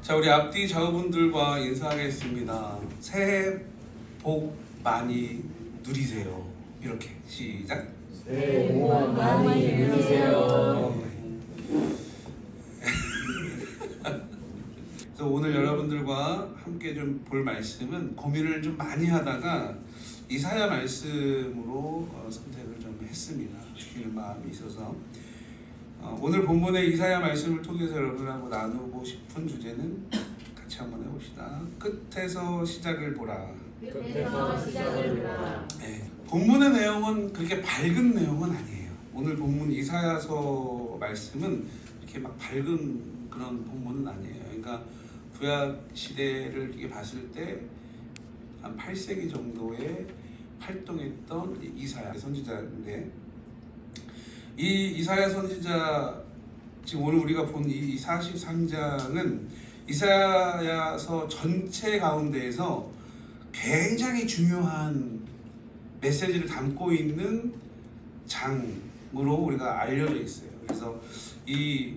자, 우리 앞뒤 좌우분들과 인사하겠습니다. 새해 복 많이 누리세요. 이렇게 시작. 새해 복 많이 누리세요. 그래서 오늘 여러분들과 함께 좀 볼 말씀은 고민을 좀 많이 하다가 이사야 말씀으로 선택을 좀 했습니다. 주시는 마음이 있어서 오늘 본문의 이사야 말씀을 통해서 여러분하고 나누고 싶은 주제는 같이 한번 해봅시다. 끝에서 시작을 보라. 끝에서 시작을 보라. 네, 본문의 내용은 그렇게 밝은 내용은 아니에요. 오늘 본문 이사야서 말씀은 이렇게 막 밝은 그런 본문은 아니에요. 그러니까 구약 시대를 이렇게 봤을 때 한 8세기 정도에 활동했던 이사야 선지자인데, 이 이사야 선지자, 지금 오늘 우리가 본 이 43장은 이사야서 전체 가운데에서 굉장히 중요한 메시지를 담고 있는 장으로 우리가 알려져 있어요. 그래서 이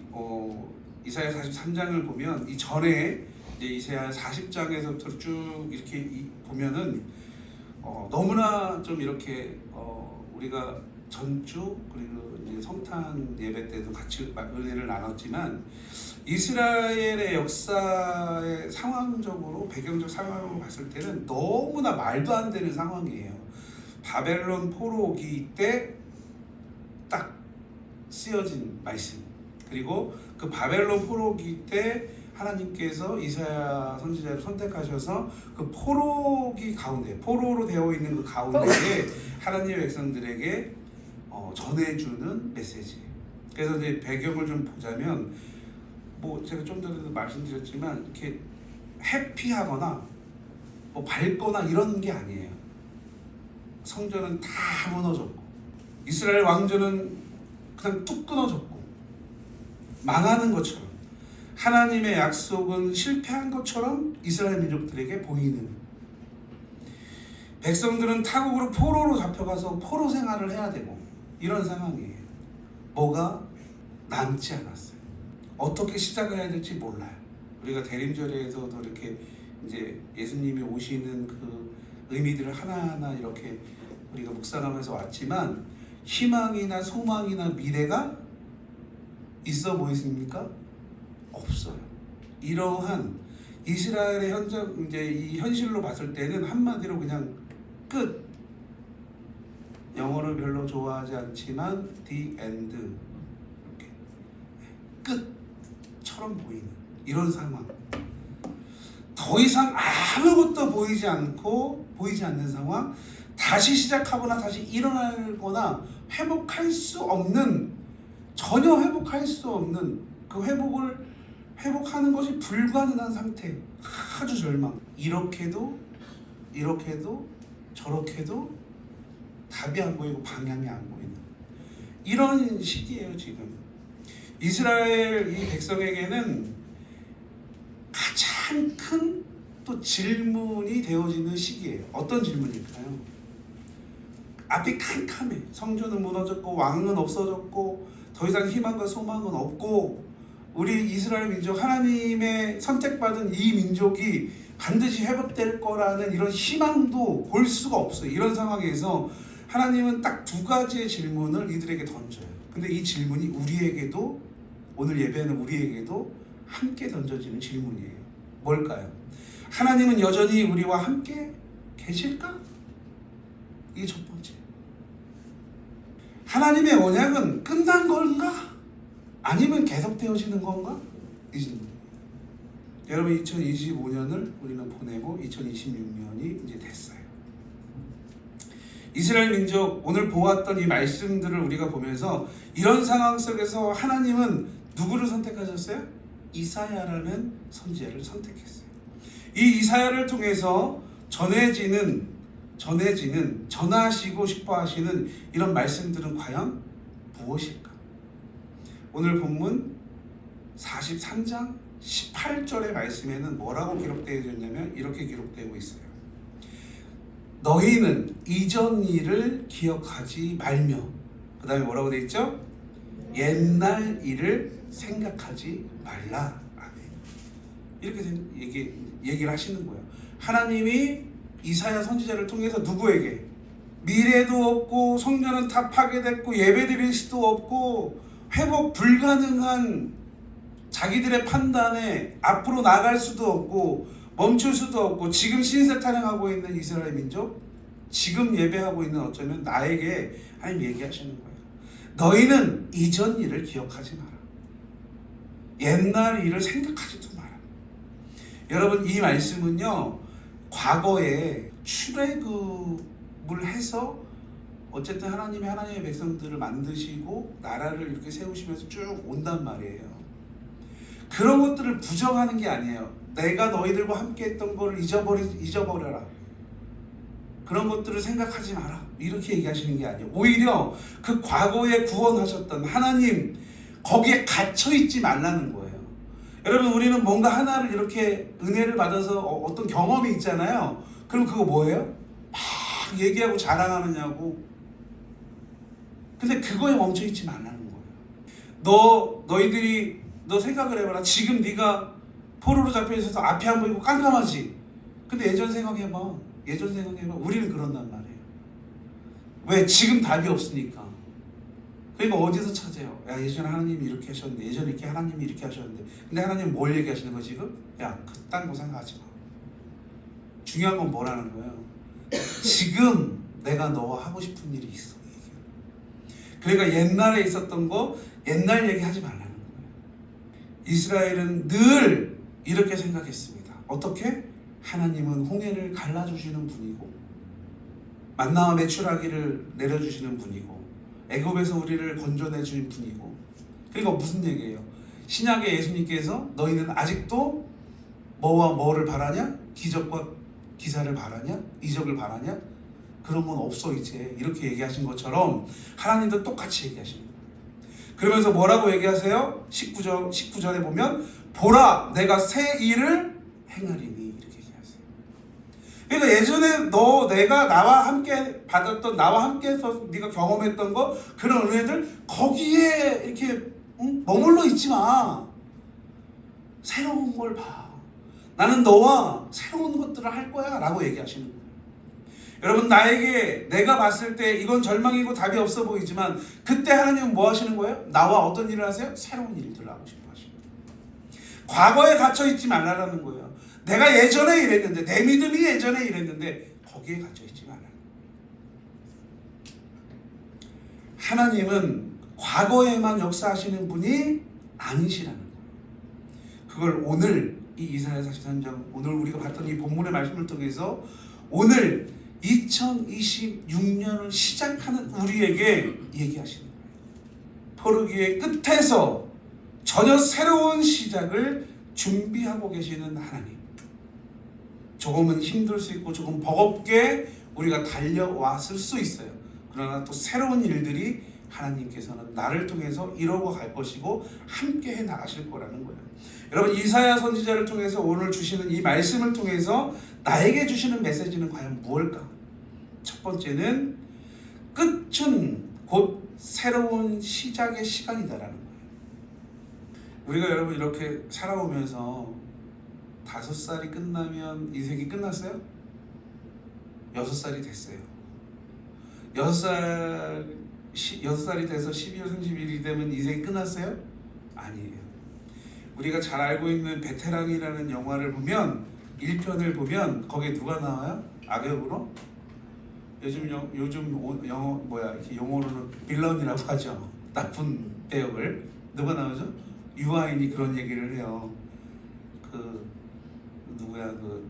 이사야 43장을 보면 이 전에 이제 이사야 40장에서부터 쭉 이렇게 보면은 너무나 좀 이렇게 우리가 전주 그리고 이제 성탄 예배 때도 같이 은혜를 나눴지만 이스라엘의 역사의 상황적으로 배경적 상황으로 봤을 때는 너무나 말도 안 되는 상황이에요. 바벨론 포로 오기 때 딱 쓰여진 말씀, 그리고 그 바벨론 포로 오기 때 하나님께서 이사야 선지자를 선택하셔서 그 포로기 가운데, 포로로 되어 있는 그 가운데에 하나님의 백성들에게 전해주는 메시지. 그래서 이제 배경을 좀 보자면, 뭐 제가 좀 전에도 말씀드렸지만 이렇게 해피하거나 뭐 밝거나 이런 게 아니에요. 성전은 다 무너졌고 이스라엘 왕조는 그냥 뚝 끊어졌고 망하는 것처럼, 하나님의 약속은 실패한 것처럼 이스라엘 민족들에게 보이는, 백성들은 타국으로 포로로 잡혀가서 포로 생활을 해야 되고 이런 상황이에요. 뭐가 남지 않았어요. 어떻게 시작을 해야 될지 몰라요. 우리가 대림절에서도 이렇게 이제 예수님이 오시는 그 의미들을 하나하나 이렇게 우리가 묵상하면서 왔지만, 희망이나 소망이나 미래가 있어 보이십니까? 없어요. 이러한 이스라엘의 현장, 이제 이 현실로 봤을 때는 한마디로 그냥 끝. 영어를 별로 좋아하지 않지만 the end, 이렇게 끝처럼 보이는 이런 상황. 더 이상 아무것도 보이지 않는 상황. 다시 시작하거나 다시 일어나거나 회복할 수 없는, 전혀 회복할 수 없는, 그 회복하는 것이 불가능한 상태. 아주 절망. 이렇게도 저렇게도 답이 안 보이고 방향이 안 보이는 이런 시기예요. 지금 이스라엘 이 백성에게는 가장 큰 또 질문이 되어지는 시기예요. 어떤 질문일까요? 앞이 캄캄해. 성전은 무너졌고 왕은 없어졌고 더 이상 희망과 소망은 없고, 우리 이스라엘 민족, 하나님의 선택받은 이 민족이 반드시 회복될 거라는 이런 희망도 볼 수가 없어요. 이런 상황에서 하나님은 딱 두 가지의 질문을 이들에게 던져요. 근데 이 질문이 우리에게도, 오늘 예배하는 우리에게도 함께 던져지는 질문이에요. 뭘까요? 하나님은 여전히 우리와 함께 계실까? 이게 첫 번째. 하나님의 언약은 끝난 건가? 아니면 계속되어지는 건가? 이 질문. 여러분, 2025년을 우리는 보내고 2026년이 이제 됐어요. 이스라엘 민족, 오늘 보았던 이 말씀들을 우리가 보면서 이런 상황 속에서 하나님은 누구를 선택하셨어요? 이사야라는 선지자를 선택했어요. 이 이사야를 통해서 전하시고 싶어 하시는 이런 말씀들은 과연 무엇일까? 오늘 본문 43장 18절의 말씀에는 뭐라고 기록되어 있냐면 이렇게 기록되고 있어요. 너희는 이전 일을 기억하지 말며, 그 다음에 뭐라고 되어 있죠? 옛날 일을 생각하지 말라. 아멘. 이렇게 얘기를 하시는 거예요. 하나님이 이사야 선지자를 통해서 누구에게 미래도 없고 성전은 다 파괴됐고 예배드릴 수도 없고 회복 불가능한 자기들의 판단에 앞으로 나갈 수도 없고 멈출 수도 없고 지금 신세 타령하고 있는 이스라엘 민족, 지금 예배하고 있는 어쩌면 나에게 하나님 얘기하시는 거예요. 너희는 이전 일을 기억하지 마라. 옛날 일을 생각하지도 마라. 여러분, 이 말씀은요, 과거에 출애굽을 해서 어쨌든 하나님이 하나님의 백성들을 만드시고 나라를 이렇게 세우시면서 쭉 온단 말이에요. 그런 것들을 부정하는 게 아니에요. 내가 너희들과 함께 했던 거를 잊어버려라. 그런 것들을 생각하지 마라. 이렇게 얘기하시는 게 아니에요. 오히려 그 과거에 구원하셨던 하나님, 거기에 갇혀있지 말라는 거예요. 여러분, 우리는 뭔가 하나를 이렇게 은혜를 받아서 어떤 경험이 있잖아요. 그럼 그거 뭐예요? 막 얘기하고 자랑하느냐고. 근데 그거에 멈춰있지 말라는 거예요. 너 생각을 해봐라. 지금 네가 포로로 잡혀 있어서 앞이 안 보이고 깜깜하지. 근데 예전 생각해봐. 우리는 그런단 말이에요. 왜? 지금 답이 없으니까. 그러니까 어디서 찾아요? 야, 예전에 하나님이 이렇게 하셨는데, 예전에 이렇게 하나님이 이렇게 하셨는데. 근데 하나님은 뭘 얘기하시는 거야 지금? 야, 그딴 거 생각하지 마. 중요한 건 뭐라는 거예요? 지금 내가 너와 하고 싶은 일이 있어. 그러니까 옛날에 있었던 거 옛날 얘기하지 말라는 거예요. 이스라엘은 늘 이렇게 생각했습니다. 어떻게? 하나님은 홍해를 갈라주시는 분이고 만나와 메추라기를 내려주시는 분이고 애굽에서 우리를 건져내주는 분이고. 그리고 무슨 얘기예요? 신약의 예수님께서 너희는 아직도 뭐와 뭐를 바라냐? 기적과 기사를 바라냐? 이적을 바라냐? 그런 건 없어 이제. 이렇게 얘기하신 것처럼 하나님도 똑같이 얘기하시는 거예요. 그러면서 뭐라고 얘기하세요? 19절에 보면 보라 내가 새 일을 행하리니 이렇게 얘기하세요. 그러니까 예전에 내가 나와 함께 받았던, 나와 함께 해서 네가 경험했던 거, 그런 은혜들 거기에 이렇게 머물러 있지 마. 새로운 걸 봐. 나는 너와 새로운 것들을 할 거야 라고 얘기하시는 거예요. 여러분, 내가 봤을 때 이건 절망이고 답이 없어 보이지만 그때 하나님은 뭐 하시는 거예요? 나와 어떤 일을 하세요? 새로운 일들을 하고 싶어 하시는 거예요. 과거에 갇혀있지 말라는 거예요. 내가 예전에 이랬는데, 내 믿음이 예전에 이랬는데 거기에 갇혀있지 말라는 거예요. 하나님은 과거에만 역사하시는 분이 아니시라는 거예요. 그걸 오늘 이 이사야 43장, 오늘 우리가 봤던 이 본문의 말씀을 통해서 오늘 2026년을 시작하는 우리에게 얘기하시는 거예요. 포르기의 끝에서 전혀 새로운 시작을 준비하고 계시는 하나님. 조금은 힘들 수 있고 조금 버겁게 우리가 달려왔을 수 있어요. 그러나 또 새로운 일들이 하나님께서는 나를 통해서 이루어 갈 것이고 함께 해 나가실 거라는 거예요. 여러분, 이사야 선지자를 통해서 오늘 주시는 이 말씀을 통해서 나에게 주시는 메시지는 과연 무엇일까? 첫 번째는 끝은 곧 새로운 시작의 시간이다라는 거예요. 우리가 여러분 이렇게 살아오면서 5살이 끝나면 인생이 끝났어요? 6살이 됐어요. 6살이 돼서 12월 31일이 되면 인생이 끝났어요? 아니에요. 우리가 잘 알고 있는 베테랑이라는 영화를 보면 1편을 보면 거기에 누가 나와요? 악역으로? 요즘 영어 이렇게 용어로는 빌런이라고 하죠. 나쁜 배역을. 누가 나오죠? 유아인이 그런 얘기를 해요. 그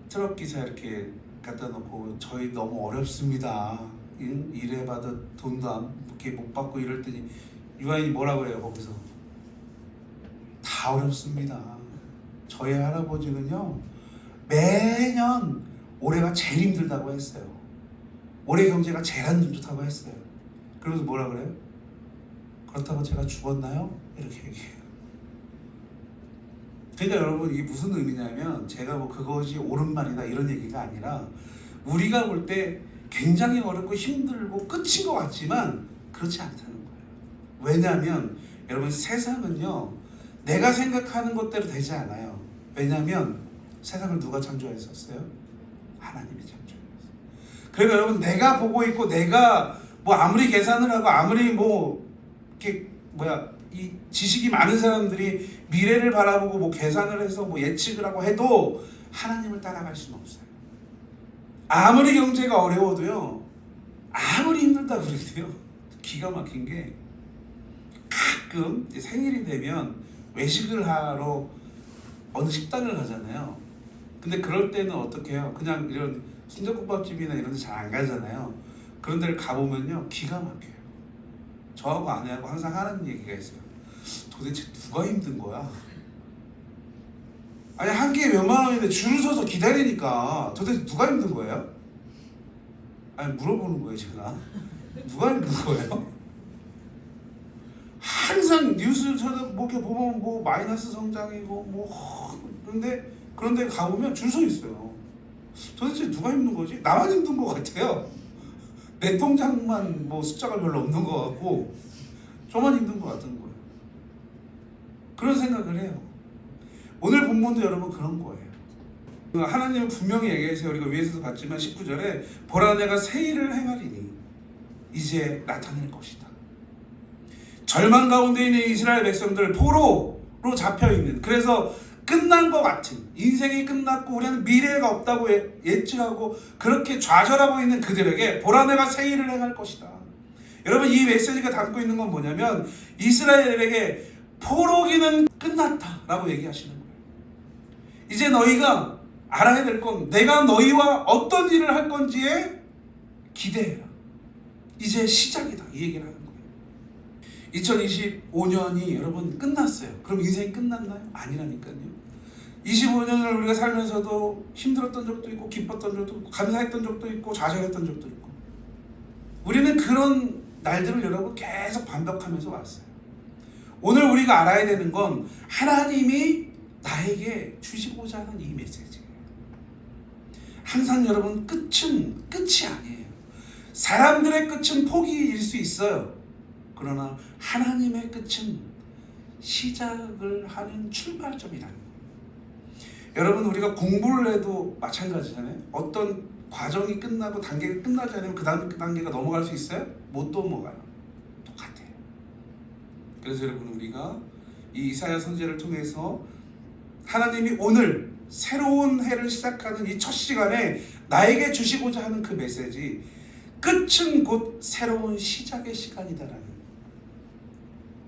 트럭 기사 이렇게 갖다 놓고 저희 너무 어렵습니다. 일해봐도 돈도 이렇게 못 받고 이럴 때니 유아인이 뭐라고 해요 거기서? 다 어렵습니다. 저희 할아버지는요 매년 올해가 제일 힘들다고 했어요. 올해 경제가 제일 안 좋다고 했어요. 그러면서 뭐라 그래요? 그렇다고 제가 죽었나요? 이렇게 얘기해요. 그러니까 여러분, 이게 무슨 의미냐면 제가 뭐 그것이 옳은 말이다 이런 얘기가 아니라 우리가 볼 때 굉장히 어렵고 힘들고 끝인 것 같지만 그렇지 않다는 거예요. 왜냐하면 여러분, 세상은요 내가 생각하는 것대로 되지 않아요. 왜냐하면 세상을 누가 창조했었어요? 하나님이 창조했어요. 그러니까 여러분, 내가 보고 있고 내가 뭐 아무리 계산을 하고 아무리 뭐 이렇게 이 지식이 많은 사람들이 미래를 바라보고 뭐 계산을 해서 뭐 예측을 하고 해도 하나님을 따라갈 수는 없어요. 아무리 경제가 어려워도요, 아무리 힘들다 그래도요, 기가 막힌 게 가끔 이제 생일이 되면 외식을 하러 어느 식당을 가잖아요. 근데 그럴 때는 어떻게 해요? 그냥 이런 순대국밥집이나 이런 데 잘 안 가잖아요. 그런 데를 가보면요, 기가 막혀요. 저하고 아내하고 항상 하는 얘기가 있어요. 도대체 누가 힘든 거야? 아니, 한 끼에 몇만 원인데 줄을 서서 기다리니까 도대체 누가 힘든 거예요? 아니, 물어보는 거예요, 제가. 누가 힘든 거예요? 항상 뉴스 뭐 이렇게 보면 뭐 마이너스 성장이고 그런데 가보면 줄 서 있어요. 도대체 누가 힘든 거지? 나만 힘든 것 같아요. 내 통장만 뭐 숫자가 별로 없는 것 같고 저만 힘든 것 같은 거예요. 그런 생각을 해요. 오늘 본문도 여러분 그런 거예요. 하나님은 분명히 얘기해서 우리가 위에서도 봤지만 19절에 보라 내가 새 일을 행하리니 이제 나타낼 것이다. 절망 가운데 있는 이스라엘 백성들, 포로로 잡혀있는, 그래서 끝난 것 같은, 인생이 끝났고 우리는 미래가 없다고 예측하고 그렇게 좌절하고 있는 그들에게 보라 내가 새 일을 행할 것이다. 여러분, 이 메시지가 담고 있는 건 뭐냐면 이스라엘에게 포로기는 끝났다 라고 얘기하시는 거예요. 이제 너희가 알아야 될 건 내가 너희와 어떤 일을 할 건지에 기대해라. 이제 시작이다, 이 얘기를 하는 거예요. 2025년이 여러분 끝났어요. 그럼 인생이 끝났나요? 아니라니까요. 25년을 우리가 살면서도 힘들었던 적도 있고 기뻤던 적도 있고 감사했던 적도 있고 좌절했던 적도 있고, 우리는 그런 날들을 여러분 계속 반복하면서 왔어요. 오늘 우리가 알아야 되는 건 하나님이 나에게 주시고자 하는 이 메시지예요. 항상 여러분, 끝은 끝이 아니에요. 사람들의 끝은 포기일 수 있어요. 그러나 하나님의 끝은 시작을 하는 출발점이라는 거예요. 여러분, 우리가 공부를 해도 마찬가지잖아요. 어떤 과정이 끝나고 단계가 끝나지 않으면 그 다음 단계가 넘어갈 수 있어요? 못 넘어가요. 똑같아요. 그래서 여러분, 우리가 이 이사야 선지자를 통해서 하나님이 오늘 새로운 해를 시작하는 이 첫 시간에 나에게 주시고자 하는 그 메시지, 끝은 곧 새로운 시작의 시간이다라는,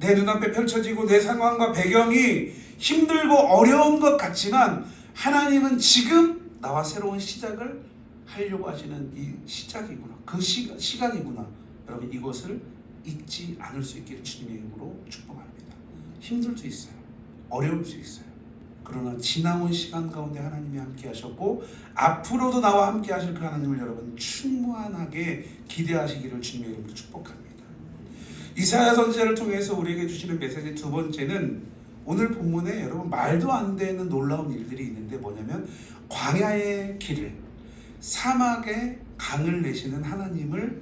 내 눈앞에 펼쳐지고 내 상황과 배경이 힘들고 어려운 것 같지만 하나님은 지금 나와 새로운 시작을 하려고 하시는 이 시작이구나, 그 시간이구나. 여러분, 이것을 잊지 않을 수 있기를 주님의 이름으로 축복합니다. 힘들 수 있어요. 어려울 수 있어요. 그러나 지나온 시간 가운데 하나님이 함께 하셨고 앞으로도 나와 함께 하실 그 하나님을 여러분 충만하게 기대하시기를 주님의 이름으로 축복합니다. 이사야 선지자를 통해서 우리에게 주시는 메시지 두 번째는, 오늘 본문에 여러분 말도 안 되는 놀라운 일들이 있는데 뭐냐면 광야의 길을, 사막의 강을 내시는 하나님을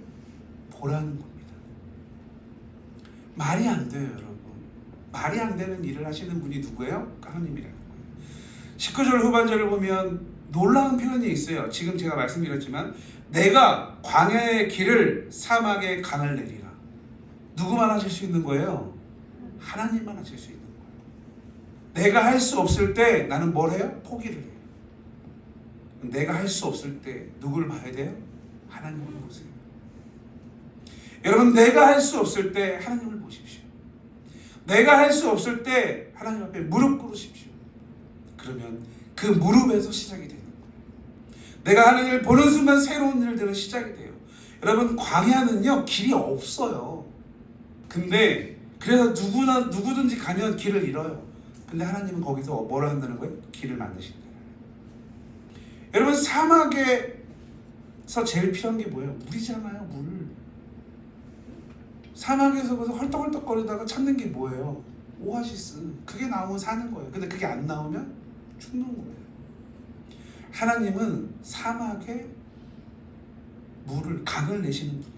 보라는 겁니다. 말이 안 돼요, 여러분. 말이 안 되는 일을 하시는 분이 누구예요? 하나님이라는 거예요. 19절 후반절을 보면 놀라운 표현이 있어요. 지금 제가 말씀드렸지만 내가 광야의 길을, 사막의 강을 내리라. 누구만 하실 수 있는 거예요? 하나님만 하실 수 있는 거예요. 내가 할 수 없을 때 나는 뭘 해요? 포기를 해요. 내가 할 수 없을 때 누구를 봐야 돼요? 하나님을 보세요. 여러분, 내가 할 수 없을 때 하나님을 보십시오. 내가 할 수 없을 때 하나님 앞에 무릎 꿇으십시오. 그러면 그 무릎에서 시작이 되는 거예요. 내가 하나님을 보는 순간 새로운 일들은 시작이 돼요. 여러분, 광야는요 길이 없어요. 근데 그래서 누구든지 가면 길을 잃어요. 근데 하나님은 거기서 뭐라 한다는 거예요? 길을 만드신다. 여러분, 사막에서 제일 필요한 게 뭐예요? 물이잖아요, 물. 사막에서 그래서 헐떡헐떡거리다가 찾는 게 뭐예요? 오아시스. 그게 나오면 사는 거예요. 근데 그게 안 나오면 죽는 거예요. 하나님은 사막에 물을, 강을 내시는 분이에요.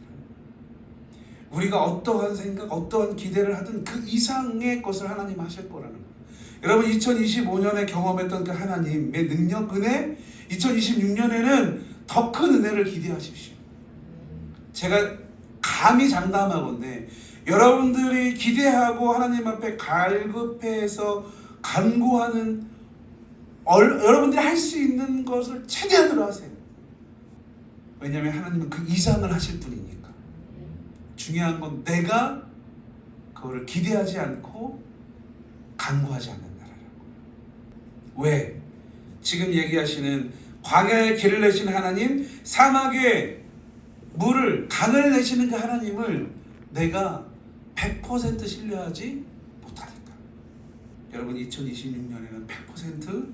우리가 어떠한 생각, 어떠한 기대를 하든 그 이상의 것을 하나님 하실 거라는 거예요. 여러분 2025년에 경험했던 그 하나님의 능력, 은혜, 2026년에는 더 큰 은혜를 기대하십시오. 제가 감히 장담하건대 여러분들이 기대하고 하나님 앞에 갈급해서 간구하는 여러분들이 할 수 있는 것을 최대한으로 하세요. 왜냐하면 하나님은 그 이상을 하실 분이니까. 중요한 건 내가 그거를 기대하지 않고 간구하지 않는다라는 거예요. 왜? 지금 얘기하시는 광야에 길을 내신 하나님, 사막에 물을, 강을 내시는 그 하나님을 내가 100% 신뢰하지 못하니까. 여러분 2026년에는 100%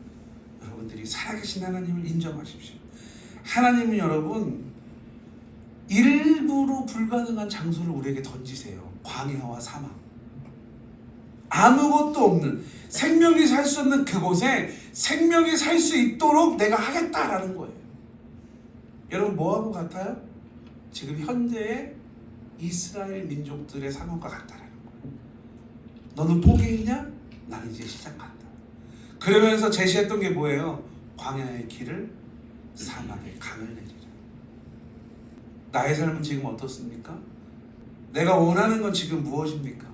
여러분들이 살아계신 하나님을 인정하십시오. 하나님은 여러분 일부러 불가능한 장소를 우리에게 던지세요. 광야와 사막, 아무것도 없는, 생명이 살 수 없는 그곳에 생명이 살 수 있도록 내가 하겠다라는 거예요. 여러분 뭐하고 같아요? 지금 현재의 이스라엘 민족들의 상황과 같다라는 거예요. 너는 포기했냐? 나는 이제 시작한다. 그러면서 제시했던 게 뭐예요? 광야의 길을, 사막의 강을 내리라. 나의 삶은 지금 어떻습니까? 내가 원하는 건 지금 무엇입니까?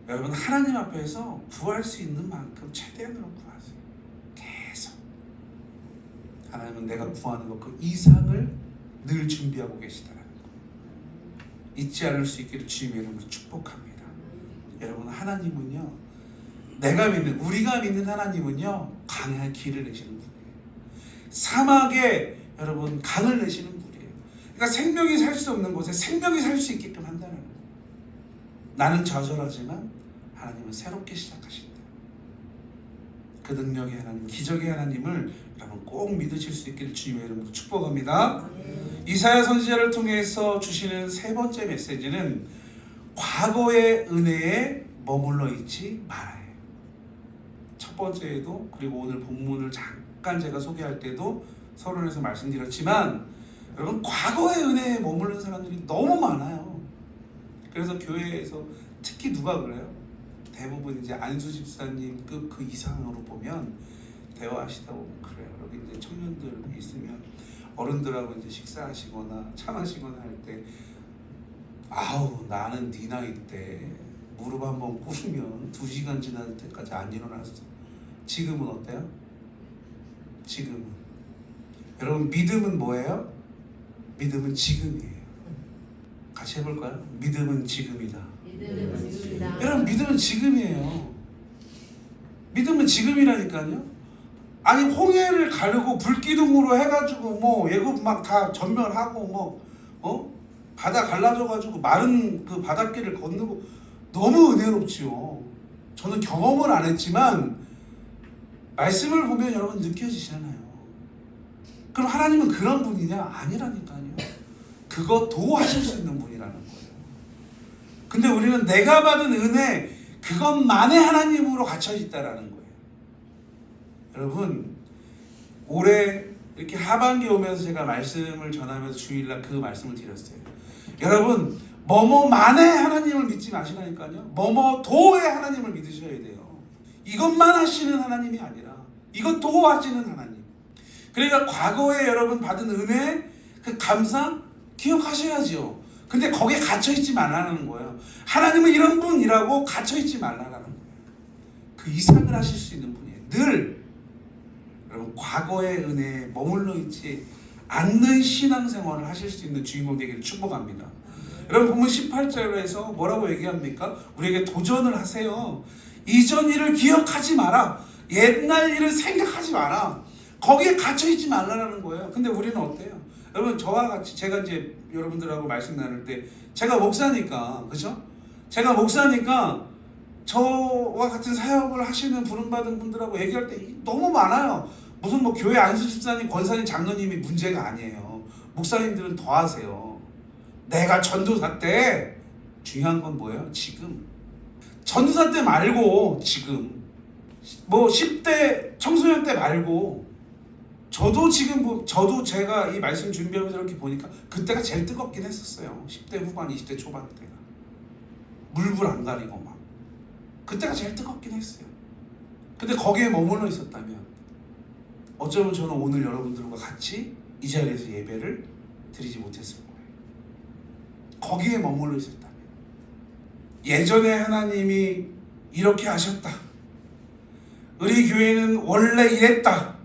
여러분 하나님 앞에서 구할 수 있는 만큼 최대한으로 구하세요. 계속. 하나님은 내가 구하는 것 그 이상을 늘 준비하고 계시다라는 거 잊지 않을 수 있기를 주님의 이름으로 축복합니다. 여러분 하나님은요, 내가 믿는, 우리가 믿는 하나님은요 광야의 길을 내시는 분이에요. 사막에 여러분 강을 내시는 분이에요. 그러니까 생명이 살 수 없는 곳에 생명이 살 수 있게끔 한다는 거예요. 나는 좌절하지만 하나님은 새롭게 시작하신다. 그 능력의 하나님, 기적의 하나님을 여러분 꼭 믿으실 수 있기를 주님의 이름으로 축복합니다. 이사야 선지자를 통해서 주시는 세 번째 메시지는 과거의 은혜에 머물러 있지 말아요. 첫 번째에도, 그리고 오늘 본문을 잠깐 제가 소개할 때도 서론에서 말씀드렸지만, 여러분 과거의 은혜에 머무르는 사람들이 너무 많아요. 그래서 교회에서 특히 누가 그래요? 대부분 이제 안수 집사님급 그 이상으로 보면 대화하시다 보면 그래요. 여기 이제 청년들 있으면 어른들하고 이제 식사하시거나 차 마시거나 할 때, 아우 나는 네 나이 때 무릎 한번 꿇으면 2시간 지날 때까지 안 일어났어. 지금은 어때요? 지금은. 여러분 믿음은 뭐예요? 믿음은 지금이에요. 같이 해볼까요? 믿음은 지금이다. 믿음은 지금이다. 여러분 믿음은 지금이에요. 믿음은 지금이라니까요. 아니 홍해를 가르고 불기둥으로 해가지고 뭐 예굽 막 다 전멸하고 뭐 바다 갈라져가지고 마른 그 바닷길을 건너고 너무 은혜롭지요. 저는 경험을 안 했지만 말씀을 보면 여러분 느껴지잖아요. 그럼 하나님은 그런 분이냐? 아니라니까요. 그것도 하실 수 있는 분이라는 거예요. 근데 우리는 내가 받은 은혜 그것만의 하나님으로 갇혀 있다라는 거예요. 여러분 올해 이렇게 하반기 오면서 제가 말씀을 전하면서 주일날 그 말씀을 드렸어요. 여러분 뭐뭐만의 하나님을 믿지 마시라니까요. 뭐뭐도의 하나님을 믿으셔야 돼요. 이것만 하시는 하나님이 아니라 이것도 하시는 하나님. 그러니까 과거에 여러분 받은 은혜 그 감사 기억하셔야죠. 근데 거기에 갇혀있지 말라는 거예요. 하나님은 이런 분이라고 갇혀있지 말라는 거예요. 그 이상을 하실 수 있는 분이에요. 늘 여러분 과거의 은혜에 머물러 있지 않는 신앙생활을 하실 수 있는 주인공 되기를 축복합니다. 여러분 보면 18절에서 뭐라고 얘기합니까? 우리에게 도전을 하세요. 이전 일을 기억하지 마라. 옛날 일을 생각하지 마라. 거기에 갇혀있지 말라는 거예요. 근데 우리는 어때요? 여러분 저와 같이 제가 이제 여러분들하고 말씀 나눌 때 제가 목사니까, 그죠? 제가 목사니까 저와 같은 사역을 하시는 부름받은 분들하고 얘기할 때 너무 많아요. 무슨 뭐 교회 안수 집사님, 권사님, 장로님이 문제가 아니에요. 목사님들은 더 하세요. 내가 전도사 때 중요한 건 뭐예요? 지금. 전도사 때 말고 지금. 뭐 10대 청소년 때 말고. 저도 지금 저도 제가 이 말씀 준비하면서 이렇게 보니까 그때가 제일 뜨겁긴 했었어요. 10대 후반, 20대 초반 때가. 물불 안 가리고 막. 그때가 제일 뜨겁긴 했어요. 근데 거기에 머물러 있었다면 어쩌면 저는 오늘 여러분들과 같이 이 자리에서 예배를 드리지 못했을 거예요. 거기에 머물러 있었다면, 예전에 하나님이 이렇게 하셨다, 우리 교회는 원래 이랬다,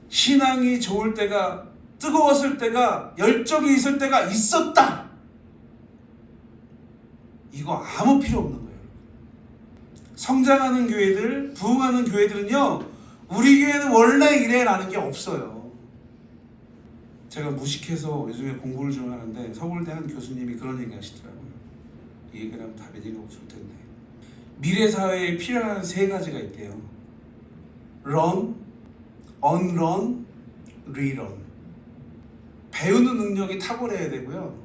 신앙이 좋을 때가, 뜨거웠을 때가, 열정이 있을 때가 있었다, 이거 아무 필요 없는 거예요. 성장하는 교회들, 부흥하는 교회들은요, 우리 교회는 원래 이래 라는 게 없어요. 제가 무식해서 요즘에 공부를 좀 하는데 서울대 한 교수님이 그런 얘기 하시더라고요. 이 얘기를 하면 답이 되게 없을 텐데, 미래 사회에 필요한 세 가지가 있대요. Run, unrun, rerun. 배우는 능력이 탁월해야 되고요,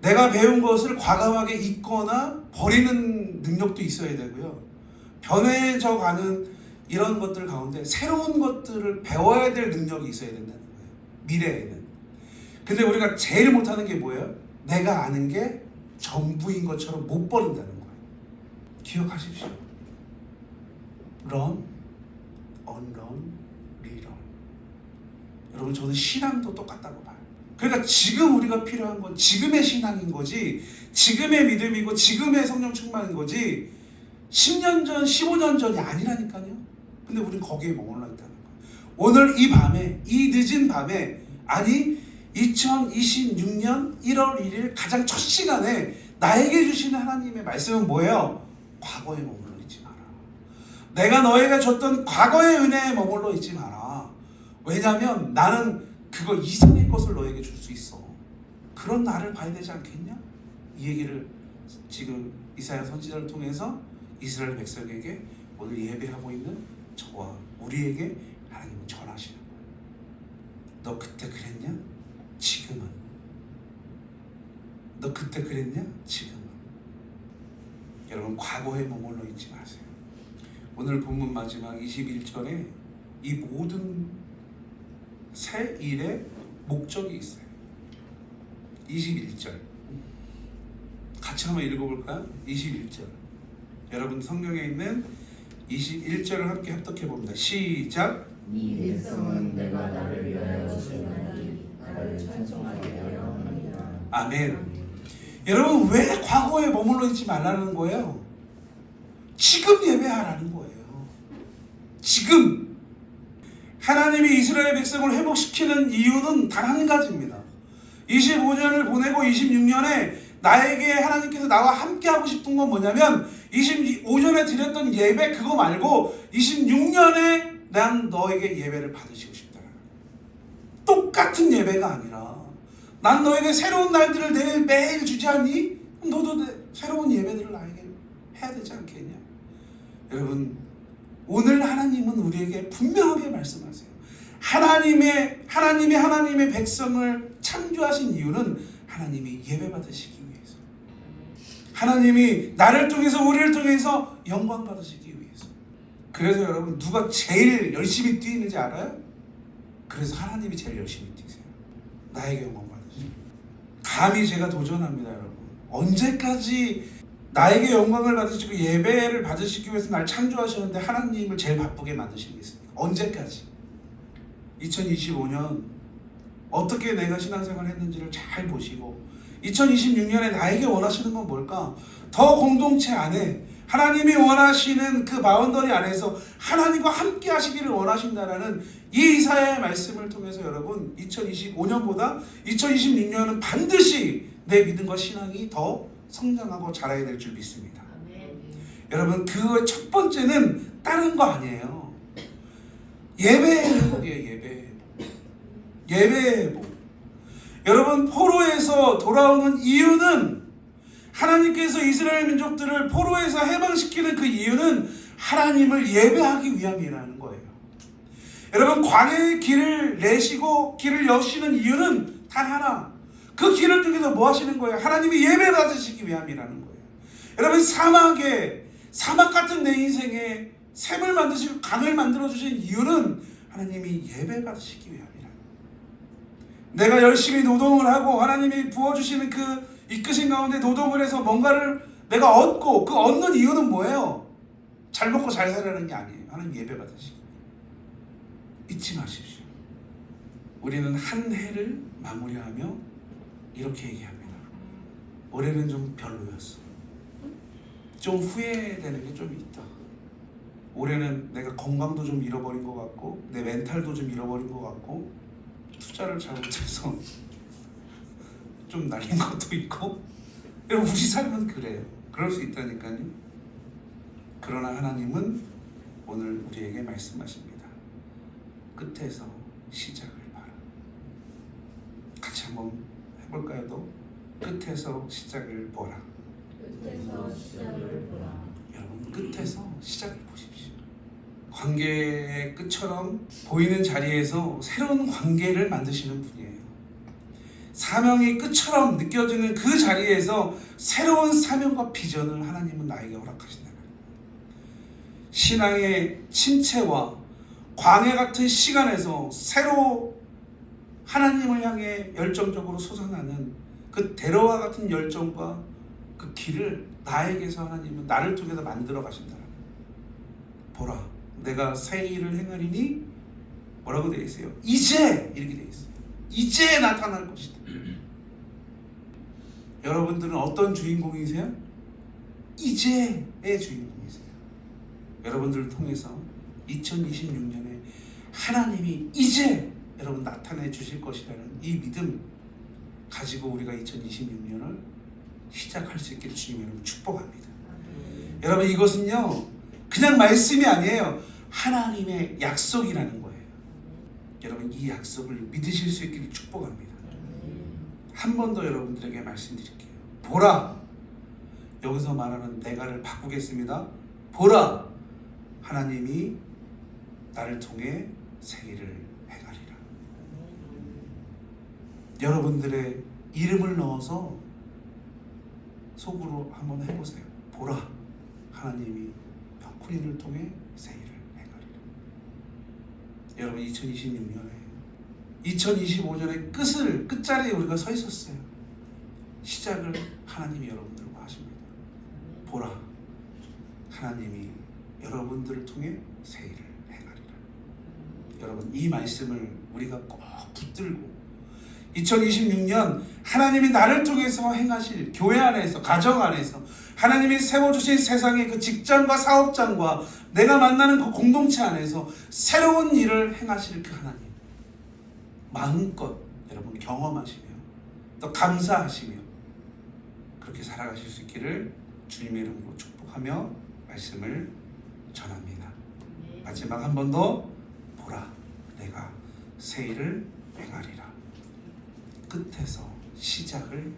내가 배운 것을 과감하게 잊거나 버리는 능력도 있어야 되고요, 변해져 가는 이런 것들 가운데 새로운 것들을 배워야 될 능력이 있어야 된다는 거예요, 미래에는. 근데 우리가 제일 못하는 게 뭐예요? 내가 아는 게 전부인 것처럼 못 버린다는 거예요. 기억하십시오. Run, unrun, rerun. 여러분, 저는 신앙도 똑같다고 봐요. 그러니까 지금 우리가 필요한 건 지금의 신앙인 거지, 지금의 믿음이고 지금의 성령 충만인 거지 10년 전, 15년 전이 아니라니까요. 근데 우린 거기에 머물러 있다는 거예요. 오늘 이 밤에, 이 늦은 밤에, 아니 2026년 1월 1일 가장 첫 시간에 나에게 주시는 하나님의 말씀은 뭐예요? 과거에 머물러 있지 마라. 내가 너에게 줬던 과거의 은혜에 머물러 있지 마라. 왜냐하면 나는 그거 이상의 것을 너에게 줄 수 있어. 그런 나를 봐야 되지 않겠냐? 이 얘기를 지금 이사야 선지자를 통해서 이스라엘 백성에게 오늘 예배하고 있는 저와 우리에게 하나님은 전하시는 거예요. 너 그때 그랬냐? 지금은. 너 그때 그랬냐? 지금은. 여러분, 과거에 머물러 있지 마세요. 오늘 본문 마지막 21절에 이 모든 새 일의 목적이 있어요. 21절 같이 한번 읽어볼까요? 21절, 여러분 성경에 있는 21절을 함께 합독해 봅니다. 시작. 이 백성은 내가 나를 위하여 주시나니 나를 찬송하게 하려 합니다. 아멘. 여러분, 왜 과거에 머물러 있지 말라는 거예요? 지금 예배하라는 거예요. 지금. 하나님이 이스라엘 백성을 회복시키는 이유는 단 한 가지입니다. 25년을 보내고 26년에 나에게 하나님께서 나와 함께 하고 싶은 건 뭐냐면 25년에 드렸던 예배 그거 말고 26년에 난 너에게 예배를 받으시고 싶다. 똑같은 예배가 아니라, 난 너에게 새로운 날들을 매일 주지 않니? 너도 새로운 예배들을 나에게 해야 되지 않겠냐? 여러분, 오늘 하나님은 우리에게 분명하게 말씀하세요. 하나님의 백성을 창조하신 이유는 하나님이 예배 받으시기 위해서, 하나님이 나를 통해서 우리를 통해서 영광 받으시기 위해서. 그래서 여러분, 누가 제일 열심히 뛰는지 알아요? 그래서 하나님이 제일 열심히 뛰세요. 나에게 영광 받으시고. 감히 제가 도전합니다, 여러분. 언제까지 나에게 영광을 받으시고 예배를 받으시기 위해서 날 창조하셨는데 하나님을 제일 바쁘게 만드시겠습니까? 언제까지? 2025년 어떻게 내가 신앙생활을 했는지를 잘 보시고 2026년에 나에게 원하시는 건 뭘까? 더 공동체 안에 하나님이 원하시는 그 바운더리 안에서 하나님과 함께 하시기를 원하신다라는 이 이사야의 말씀을 통해서 여러분, 2025년보다 2026년은 반드시 내 믿음과 신앙이 더 성장하고 자라야 될 줄 믿습니다. 여러분, 그 첫 번째는 다른 거 아니에요. 예배의 회복이에요. 예배의 회복. 여러분, 포로에서 돌아오는 이유는, 하나님께서 이스라엘 민족들을 포로에서 해방시키는 그 이유는 하나님을 예배하기 위함이라는 거예요. 여러분, 광야의 길을 내시고 길을 여시는 이유는 단 하나, 그 길을 통해서 뭐 하시는 거예요? 하나님이 예배 받으시기 위함이라는 거예요. 여러분, 사막 같은 내 인생에 샘을 만드시고 강을 만들어주신 이유는 하나님이 예배 받으시기 위함이라는 거예요. 내가 열심히 노동을 하고 하나님이 부어주시는 그 이끄신 가운데 노동을 해서 뭔가를 내가 얻고, 그 얻는 이유는 뭐예요? 잘 먹고 잘 살라는 게 아니에요. 하나님 예배 받으시기. 잊지 마십시오. 우리는 한 해를 마무리하며 이렇게 얘기합니다. 올해는 좀 별로였어. 좀 후회되는 게 좀 있다. 올해는 내가 건강도 좀 잃어버린 것 같고 내 멘탈도 좀 잃어버린 것 같고 투자를 잘못해서 좀 날린 것도 있고. 여러분, 우리 삶은 그래요. 그럴 수 있다니까요. 그러나 하나님은 오늘 우리에게 말씀하십니다. 끝에서 시작을 봐라. 같이 한번 해볼까요? 또 끝에서 시작을 보라. 끝에서 시작을 보라. 여러분, 끝에서 시작을 보십시오. 관계의 끝처럼 보이는 자리에서 새로운 관계를 만드시는 분이에요. 사명의 끝처럼 느껴지는 그 자리에서 새로운 사명과 비전을 하나님은 나에게 허락하신다. 신앙의 침체와 광야 같은 시간에서 새로 하나님을 향해 열정적으로 솟아나는 그 대로와 같은 열정과 그 길을 나에게서 하나님은 나를 통해서 만들어 가신다. 보라, 내가 새 일을 행하리니 뭐라고 되어 있어요? 이제 이렇게 되어 있어요. 이제 나타날 것이다. 여러분들은 어떤 주인공이세요? 이제의 주인공이세요. 여러분들을 통해서 2026년에 하나님이 이제 여러분 나타내 주실 것이라는 이 믿음 가지고 우리가 2026년을 시작할 수 있기를 주님 여러분 축복합니다. 여러분, 이것은요 그냥 말씀이 아니에요. 하나님의 약속이라는 거예요. 여러분, 이 약속을 믿으실 수 있기를 축복합니다. 한 번 더 여러분들에게 말씀드릴게요. 보라, 여기서 말하는 내가를 바꾸겠습니다. 보라, 하나님이 나를 통해 새 일을 행하리라. 여러분들의 이름을 넣어서 속으로 한번 해보세요. 보라, 하나님이 덕훈이를 통해 새 일을 행하리라. 여러분, 2026년에 2025년의 끝자리에 우리가 서 있었어요. 시작을 하나님이 여러분들과 하십니다. 보라, 하나님이 여러분들을 통해 새 일을 행하리라. 여러분, 이 말씀을 우리가 꼭 붙들고 2026년 하나님이 나를 통해서 행하실 교회 안에서, 가정 안에서 하나님이 세워주신 세상의 그 직장과 사업장과 내가 만나는 그 공동체 안에서 새로운 일을 행하실 그 하나님 마음껏 여러분 경험하시며 또 감사하시며 그렇게 살아가실 수 있기를 주님의 이름으로 축복하며 말씀을 전합니다. 마지막 한 번 더, 보라, 내가 새 일을 행하리라. 끝에서 시작을